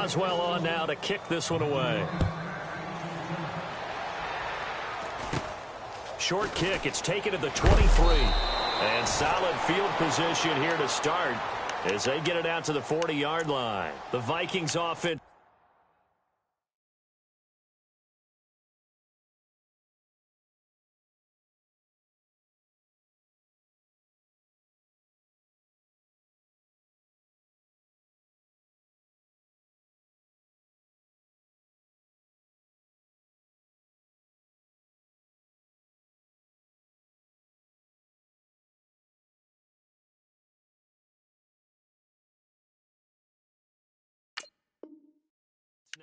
Boswell on now to kick this one away. Short kick. It's taken at the 23. And solid field position here to start as they get it out to the 40-yard line. The Vikings offense.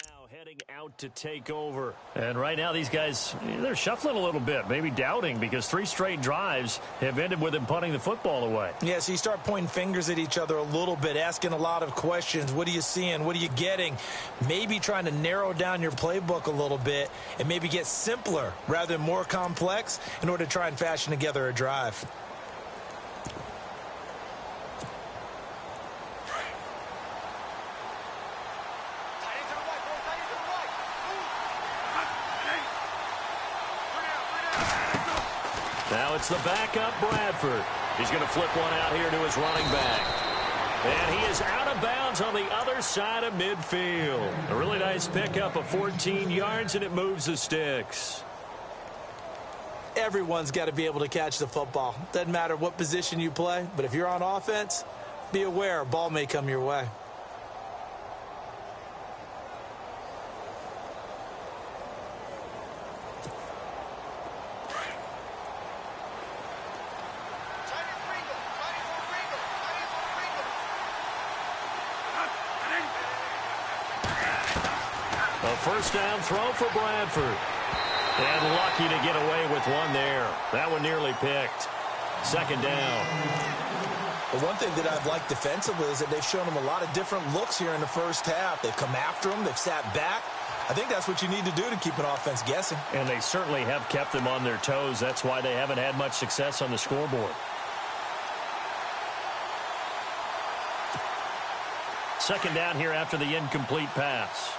Now heading out to take over. And right now these guys, they're shuffling a little bit, maybe doubting, because 3 straight drives have ended with them punting the football away. Yeah, so you start pointing fingers at each other a little bit, asking a lot of questions. What are you seeing? What are you getting? Maybe trying to narrow down your playbook a little bit and maybe get simpler rather than more complex in order to try and fashion together a drive. Now it's the backup, Bradford. He's going to flip one out here to his running back. And he is out of bounds on the other side of midfield. A really nice pickup of 14 yards, and it moves the sticks. Everyone's got to be able to catch the football. Doesn't matter what position you play, but if you're on offense, be aware a ball may come your way. A first down throw for Bradford. And lucky to get away with one there. That one nearly picked. Second down. The one thing that I've liked defensively is that they've shown them a lot of different looks here in the first half. They've come after them. They've sat back. I think that's what you need to do to keep an offense guessing. And they certainly have kept them on their toes. That's why they haven't had much success on the scoreboard. Second down here after the incomplete pass.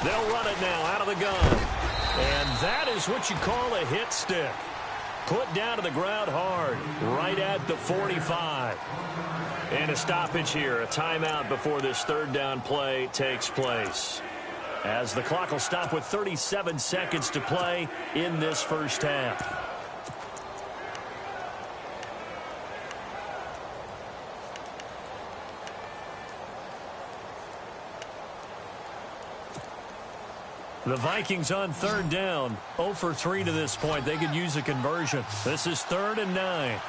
They'll run it now out of the gun. And that is what you call a hit stick. Put down to the ground hard, right at the 45. And a stoppage here, a timeout before this third down play takes place. As the clock will stop with 37 seconds to play in this first half. The Vikings on third down, 0 for 3 to this point. They could use a conversion. This is 3rd and 9.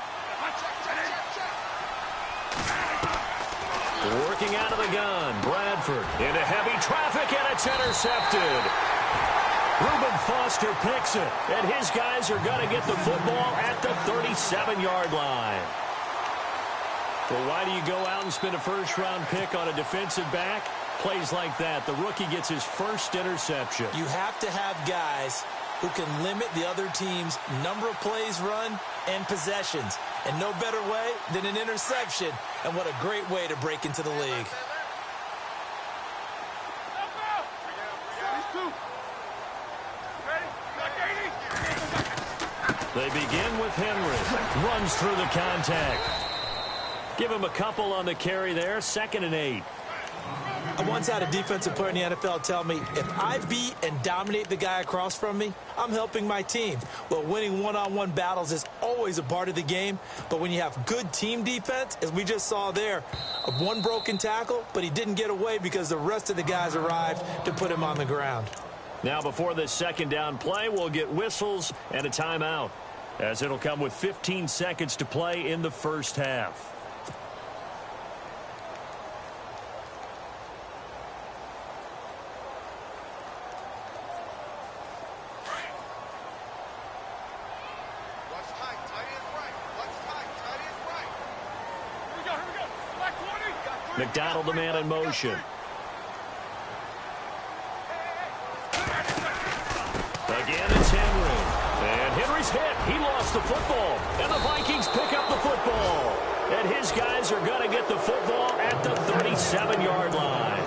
Working out of the gun, Bradford into heavy traffic, and it's intercepted. Reuben Foster picks it, and his guys are going to get the football at the 37-yard line. Well, why do you go out and spend a first-round pick on a defensive back? Plays like that, the rookie gets his first interception. You have to have guys who can limit the other team's number of plays run and possessions. And no better way than an interception. And what a great way to break into the league. They begin with Henry. Runs through the contact. Give him a couple on the carry there. 2nd and 8. I once had a defensive player in the NFL tell me, if I beat and dominate the guy across from me, I'm helping my team. Well, winning one-on-one battles is always a part of the game, but when you have good team defense, as we just saw there, one broken tackle, but he didn't get away because the rest of the guys arrived to put him on the ground. Now before this second down play, we'll get whistles and a timeout, as it'll come with 15 seconds to play in the first half. McDonald, the man in motion. Again, it's Henry. And Henry was hit. He lost the football. And the Vikings pick up the football. And his guys are going to get the football at the 37-yard line.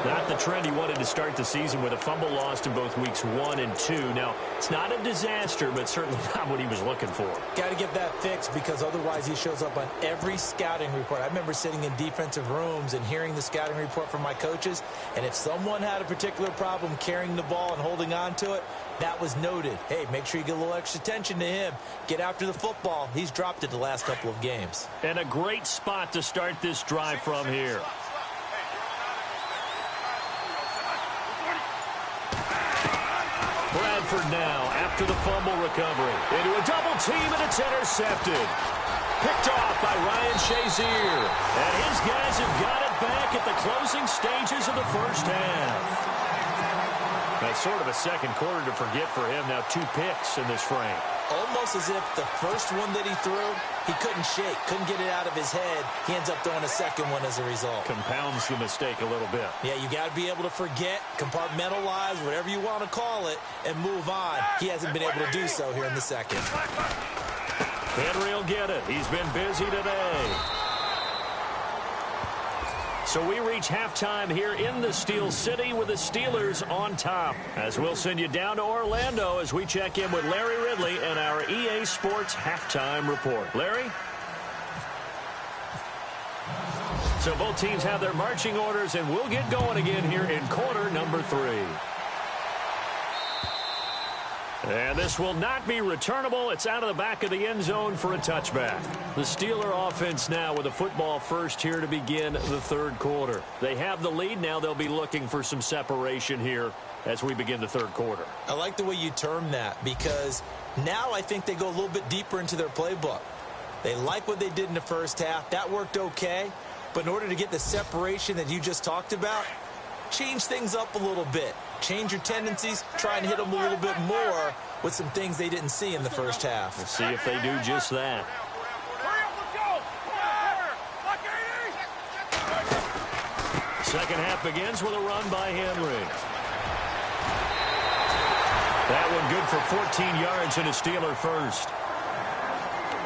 Not the trend he wanted to start the season with a fumble lost in both weeks 1 and 2. Now, it's not a disaster, but certainly not what he was looking for. Got to get that fixed because otherwise he shows up on every scouting report. I remember sitting in defensive rooms and hearing the scouting report from my coaches, and if someone had a particular problem carrying the ball and holding on to it, that was noted. Hey, make sure you get a little extra attention to him. Get after the football. He's dropped it the last couple of games. And a great spot to start this drive from here. Bradford now after the fumble recovery. Into a double team, and it's intercepted. Picked off by Ryan Shazier. And his guys have got it back at the closing stages of the first half. That's sort of a second quarter to forget for him. Now 2 picks in this frame. Almost as if the first one that he threw, he couldn't shake, couldn't get it out of his head. He ends up throwing a second one as a result. Compounds the mistake a little bit. Yeah, you got to be able to forget, compartmentalize, whatever you want to call it, and move on. He hasn't been able to do so here in the second. Henry will get it. He's been busy today. So we reach halftime here in the Steel City with the Steelers on top. As we'll send you down to Orlando as we check in with Larry Ridley and our EA Sports halftime report. Larry? So both teams have their marching orders, and we'll get going again here in quarter number 3. And this will not be returnable. It's out of the back of the end zone for a touchback. The Steeler offense now with the football first here to begin the third quarter. They have the lead. Now they'll be looking for some separation here as we begin the third quarter. I like the way you term that because now I think they go a little bit deeper into their playbook. They like what they did in the first half. That worked okay. But in order to get the separation that you just talked about, change things up a little bit. Change your tendencies, try and hit them a little bit more with some things they didn't see in the first half. We'll see if they do just that. Second half begins with a run by Henry. That one good for 14 yards and a Steeler first.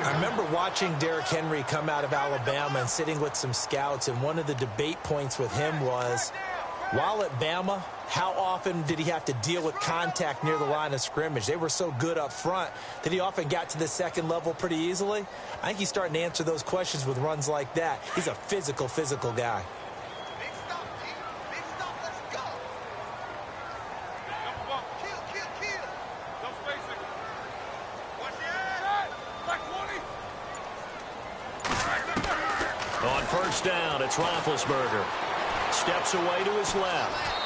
I remember watching Derrick Henry come out of Alabama and sitting with some scouts, and one of the debate points with him was, while at Bama, how often did he have to deal with contact near the line of scrimmage? They were so good up front that he often got to the second level pretty easily. I think he's starting to answer those questions with runs like that. He's a physical guy. On first down, it's Roethlisberger. Steps away to his left.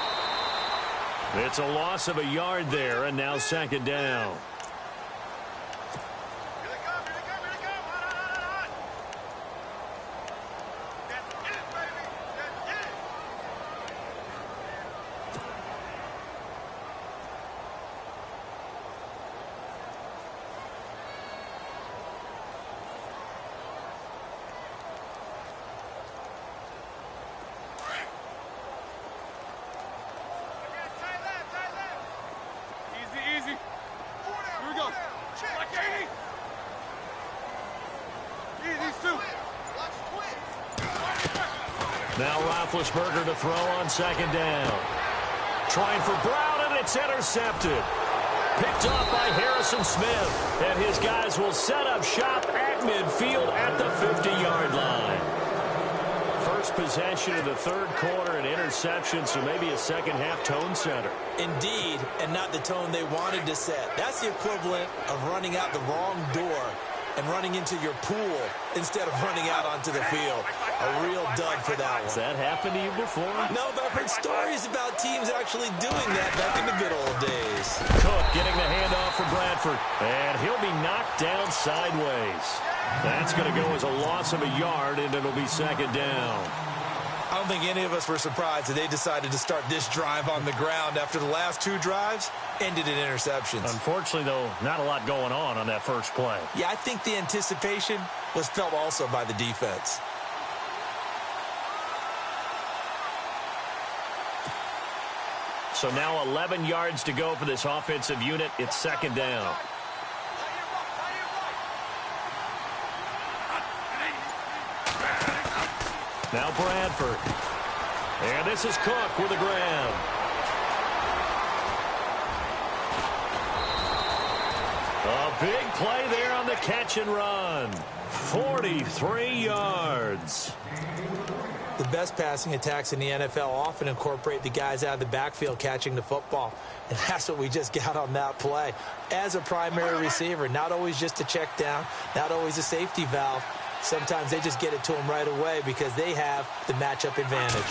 It's a loss of a yard there, and now second down. Now Roethlisberger to throw on second down. Trying for Brown, and it's intercepted. Picked off by Harrison Smith. And his guys will set up shop at midfield at the 50-yard line. First possession of the third quarter, an interception, so maybe a second-half tone setter. Indeed, and not the tone they wanted to set. That's the equivalent of running out the wrong door and running into your pool instead of running out onto the field. A real dud for that one. Has that happened to you before? No, but I've heard stories about teams actually doing that back in the good old days. Cook getting the handoff for Bradford, and he'll be knocked down sideways. That's going to go as a loss of a yard, and it'll be second down. I don't think any of us were surprised that they decided to start this drive on the ground after the last 2 drives ended in interceptions. Unfortunately, though, not a lot going on that first play. Yeah, I think the anticipation was felt also by the defense. So now 11 yards to go for this offensive unit. It's second down. Now Bradford. And this is Cook with a grab. A big play there on the catch and run. 43 yards. The best passing attacks in the NFL often incorporate the guys out of the backfield catching the football. And that's what we just got on that play. As a primary receiver, not always just a check down, not always a safety valve. Sometimes they just get it to him right away because they have the matchup advantage.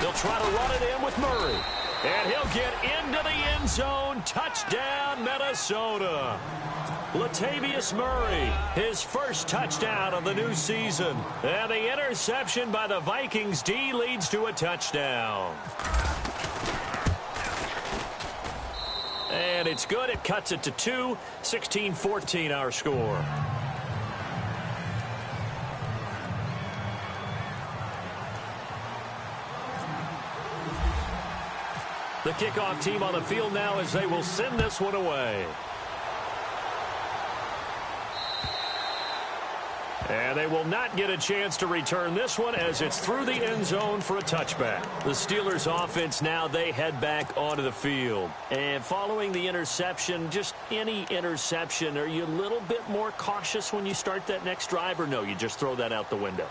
They'll try to run it in with Murray. And he'll get into the end zone. Touchdown, Minnesota. Latavius Murray, his first touchdown of the new season. And the interception by the Vikings D leads to a touchdown. And it's good. It cuts it to 2. 16-14 our score. The kickoff team on the field now as they will send this one away. And they will not get a chance to return this one as it's through the end zone for a touchback. The Steelers offense now, they head back onto the field. And following the interception, just any interception, are you a little bit more cautious when you start that next drive, or no, you just throw that out the window?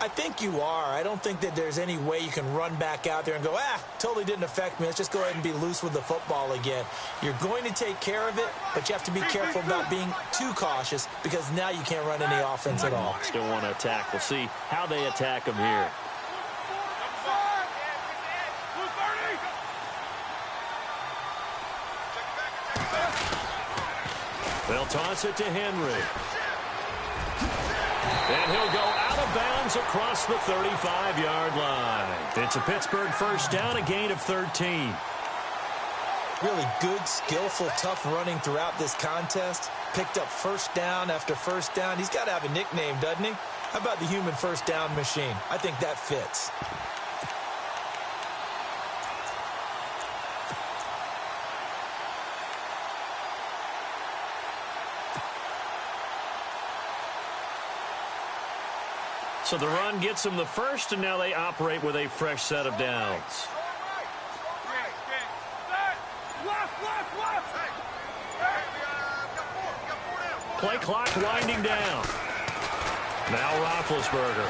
I think you are. I don't think that there's any way you can run back out there and go, totally didn't affect me. Let's just go ahead and be loose with the football again. You're going to take care of it, but you have to be careful about being too cautious because now you can't run any offense at all. Still want to attack. We'll see how they attack them here. They'll toss it to Henry. And he'll go out of bounds across the 35-yard line. It's a Pittsburgh first down, a gain of 13. Really good, skillful, tough running throughout this contest. Picked up first down after first down. He's got to have a nickname, doesn't he? How about the human first down machine? I think that fits. So the run gets them the first, and now they operate with a fresh set of downs. Play clock winding down. Now Roethlisberger.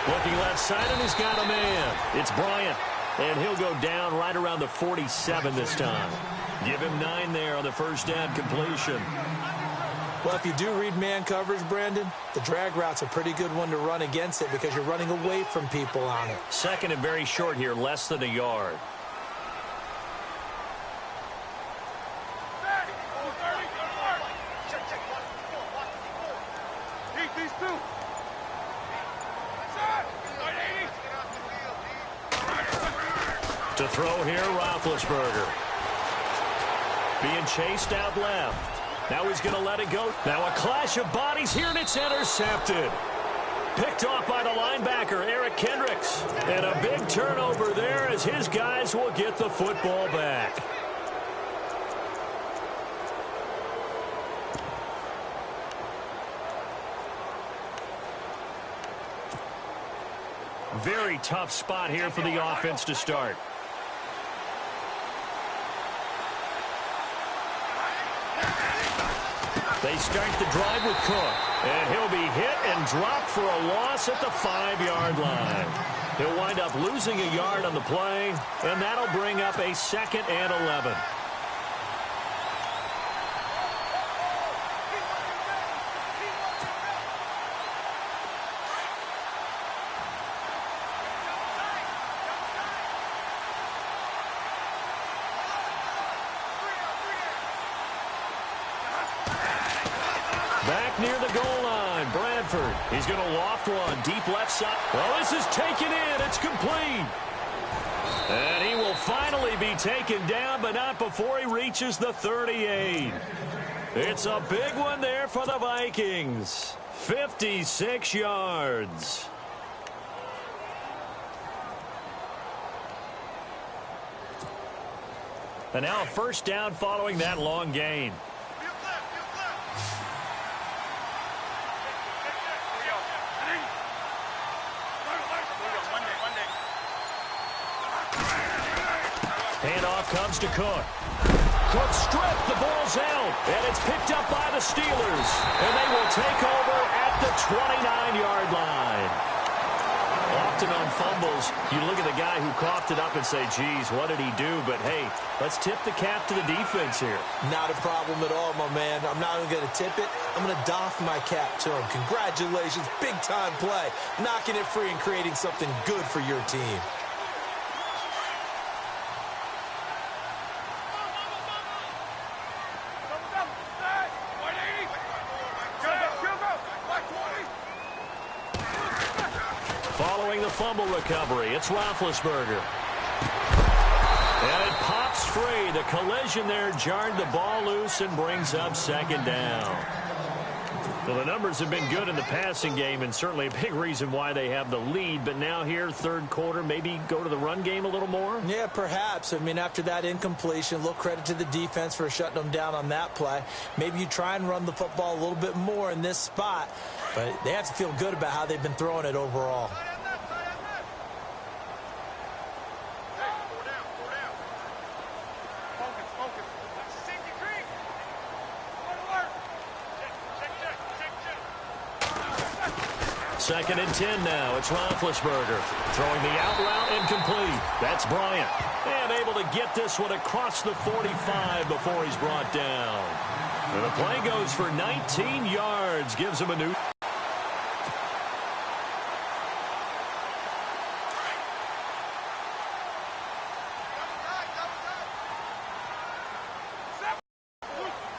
Looking left side, and he's got a man. It's Bryant, and he'll go down right around the 47 this time. Give him 9 there on the first down completion. Well, if you do read man coverage, Brandon, the drag route's a pretty good one to run against it because you're running away from people on it. Second and very short here, less than a yard. To throw here, Roethlisberger. Being chased out left. Now he's going to let it go. Now a clash of bodies here, and it's intercepted. Picked off by the linebacker, Eric Kendricks. And a big turnover there as his guys will get the football back. Very tough spot here for the offense to start. They start the drive with Cook, and he'll be hit and dropped for a loss at the 5-yard line. He'll wind up losing a yard on the play, and that'll bring up a 2nd and 11. Back near the goal line, Bradford. He's going to loft one deep left side. Well, this is taken in. It's complete. And he will finally be taken down, but not before he reaches the 38. It's a big one there for the Vikings. 56 yards. And now a first down following that long gain. Handoff comes to Cook. Cook stripped. The ball's out. And it's picked up by the Steelers. And they will take over at the 29-yard line. Often on fumbles, you look at the guy who coughed it up and say, geez, what did he do? But, hey, let's tip the cap to the defense here. Not a problem at all, my man. I'm not even going to tip it. I'm going to doff my cap to him. Congratulations. Big-time play. Knocking it free and creating something good for your team. Following the fumble recovery, it's Roethlisberger. And it pops free. The collision there jarred the ball loose and brings up second down. Well, the numbers have been good in the passing game and certainly a big reason why they have the lead. But now here, third quarter, maybe go to the run game a little more? Yeah, perhaps. I mean, after that incompletion, a little credit to the defense for shutting them down on that play. Maybe you try and run the football a little bit more in this spot. But they have to feel good about how they've been throwing it overall. Second and 10 now. It's Roethlisberger throwing the out route incomplete. That's Bryant. And able to get this one across the 45 before he's brought down. And the play goes for 19 yards. Gives him a new...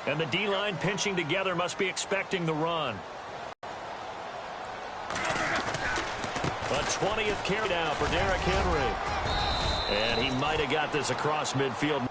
And the D-line pinching together must be expecting the run. A 20th carry now for Derrick Henry. And he might have got this across midfield.